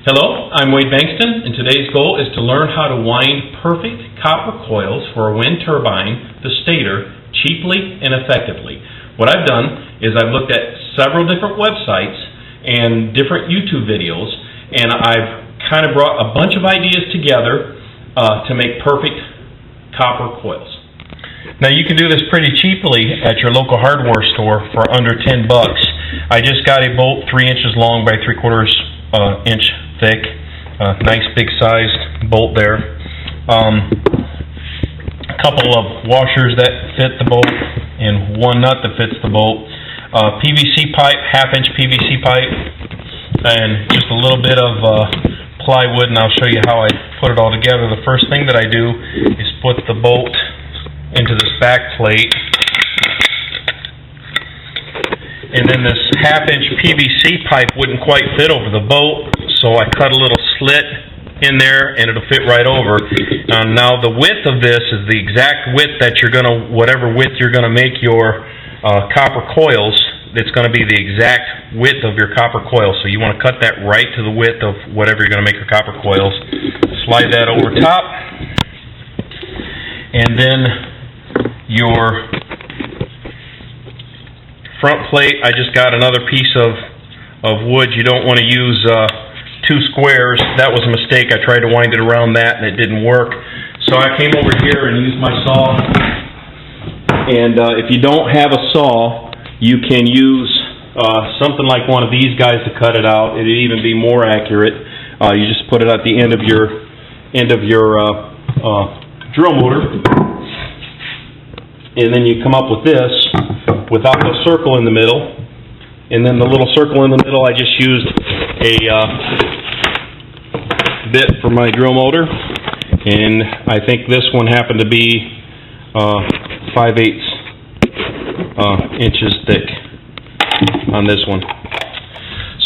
Hello, I'm Wade Bankston, and today's goal is to learn how to wind perfect copper coils for a wind turbine, the stator, cheaply and effectively. What I've done is I've looked at several different websites and different YouTube videos, and I've kind of brought a bunch of ideas together to make perfect copper coils. Now you can do this pretty cheaply at your local hardware store for under $10. I just got a bolt 3 inches long by 3/4 inch thick, nice big sized bolt there. A couple of washers that fit the bolt and one nut that fits the bolt. PVC pipe, 1/2 inch PVC pipe, and just a little bit of plywood, and I'll show you how I put it all together. The first thing that I do is put the bolt into this back plate, and then this 1/2 inch PVC pipe wouldn't quite fit over the bolt, so I cut a little slit in there and it'll fit right over. Now the width of this is the exact width that you're gonna, whatever width you're gonna make your copper coils, it's gonna be the exact width of your copper coil. So you want to cut that right to the width of whatever you're gonna make your copper coils. Slide that over top, and then your front plate, I just got another piece of wood. You don't want to use 2 squares. That was a mistake. I tried to wind it around that and it didn't work. So I came over here and used my saw. And if you don't have a saw, you can use something like one of these guys to cut it out. It'd even be more accurate. You just put it at the end of your drill motor, and then you come up with this without the circle in the middle. And then the little circle in the middle, I just used a bit for my drill motor, and I think this one happened to be 5/8 inches thick on this one.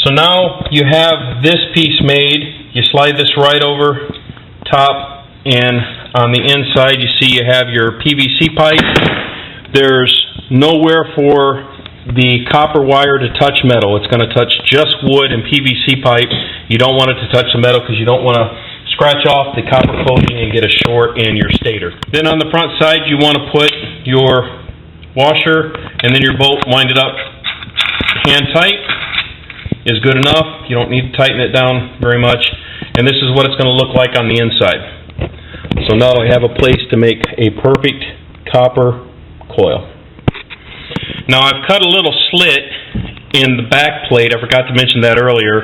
So now you have this piece made. You slide this right over top, and on the inside you see you have your PVC pipe. There's nowhere for the copper wire to touch metal. It's going to touch just wood and PVC pipe. You don't want it to touch the metal because you don't want to scratch off the copper coating and get a short in your stator. Then on the front side you want to put your washer, and then your bolt, wind it up hand tight is good enough. You don't need to tighten it down very much. And this is what it's going to look like on the inside. So now I have a place to make a perfect copper coil. Now I've cut a little slit in the back plate. I forgot to mention that earlier,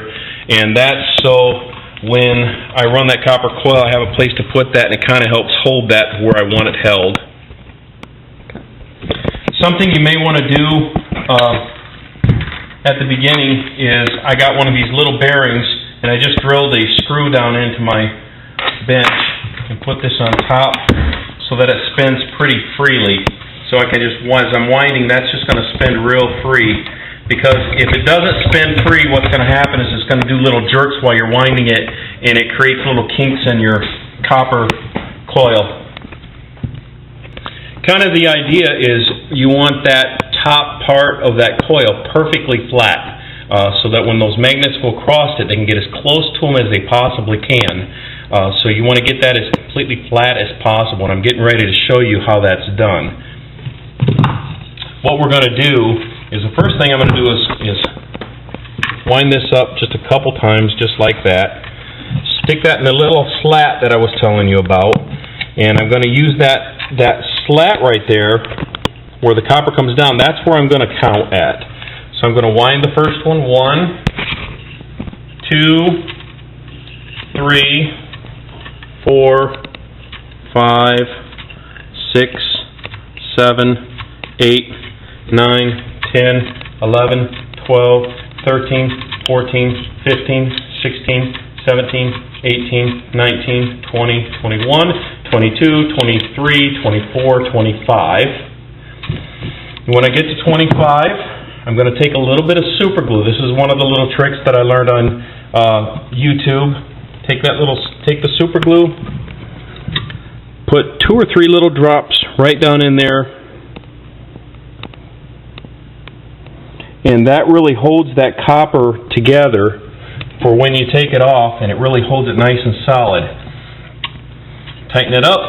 and that's so when I run that copper coil I have a place to put that, and it kind of helps hold that where I want it held. Something you may want to do at the beginning is I got one of these little bearings, and I just drilled a screw down into my bench and put this on top so that it spins pretty freely. So I can just, as I'm winding, that's just going to spin real free. Because if it doesn't spin free, what's going to happen is it's going to do little jerks while you're winding it, and it creates little kinks in your copper coil. Kind of the idea is you want that top part of that coil perfectly flat, so that when those magnets go across it, they can get as close to them as they possibly can. So you want to get that as completely flat as possible, and I'm getting ready to show you how that's done. What we're going to do is, the first thing I'm going to do is wind this up just a couple times, just like that. Stick that in the little slat that I was telling you about, and I'm going to use that slat right there where the copper comes down. That's where I'm going to count at. So I'm going to wind the first one. 1, 2, 3, 4, 5, 6, 7, 8, 9, 10, 11, 12, 13, 14, 15, 16, 17, 18, 19, 20, 21, 22, 23, 24, 25. When I get to 25, I'm going to take a little bit of Superglue. This is one of the little tricks that I learned on YouTube. Take the Superglue, put 2 or 3 little drops right down in there, and that really holds that copper together for when you take it off, and it really holds it nice and solid. Tighten it up.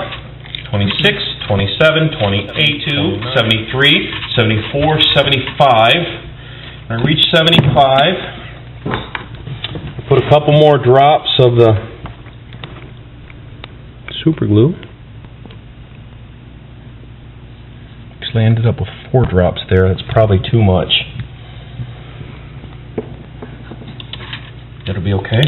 26, 27, 28, 73, 74, 75. I reach 75. Put a couple more drops of the Superglue. Actually, I ended up with 4 drops there. That's probably too much. That'll be okay.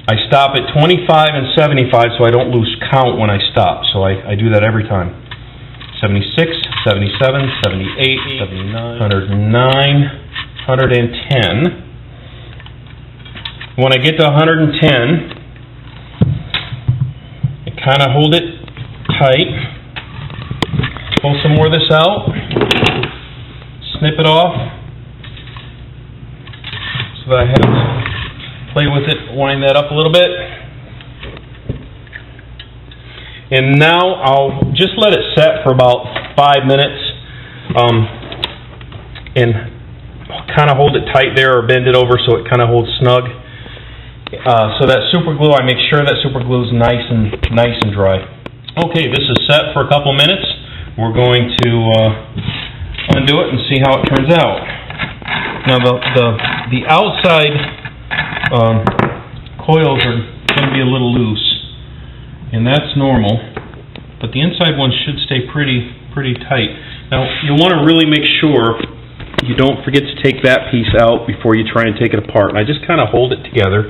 I stop at 25 and 75 so I don't lose count when I stop. So I do that every time. 76, 77, 78, 79, 109, 110. When I get to 110, I kind of hold it tight. Pull some more of this out. Snip it off. So that I have to play with it, wind that up a little bit. And now I'll just let it set for about 5 minutes and kind of hold it tight there or bend it over so it kind of holds snug. So that Superglue, I make sure that Superglue is nice and dry. Okay, this is set for a couple minutes. We're going to undo it and see how it turns out. Now the outside coils are going to be a little loose, and that's normal, but the inside ones should stay pretty tight. Now you want to really make sure you don't forget to take that piece out before you try and take it apart. And I just kind of hold it together.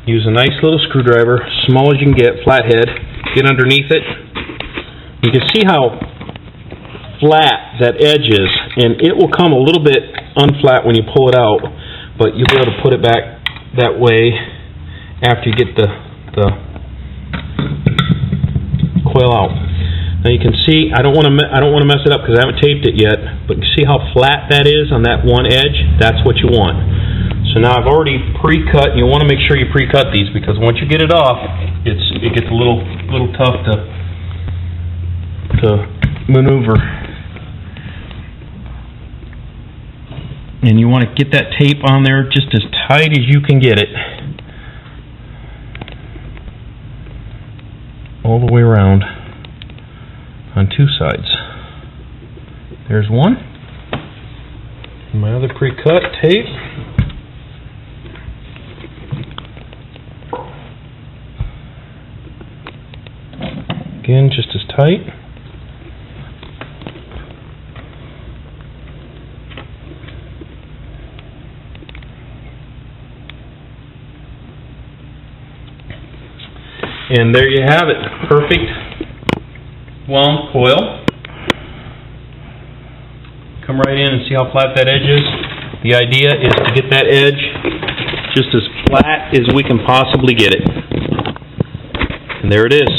Use a nice little screwdriver, small as you can get, flathead. Get underneath it. You can see how flat that edge is, and it will come a little bit unflat when you pull it out, but you'll be able to put it back that way after you get the coil out. Now you can see I don't want to mess it up because I haven't taped it yet, but you see how flat that is on that one edge? That's what you want. So now I've already pre-cut, and you want to make sure you pre-cut these because once you get it off, it gets a little tough to maneuver. And you want to get that tape on there just as tight as you can get it. All the way around on 2 sides. There's one. And my other pre-cut tape. Again, just as tight. And there you have it, perfect wound coil. Come right in and see how flat that edge is. The idea is to get that edge just as flat as we can possibly get it. And there it is.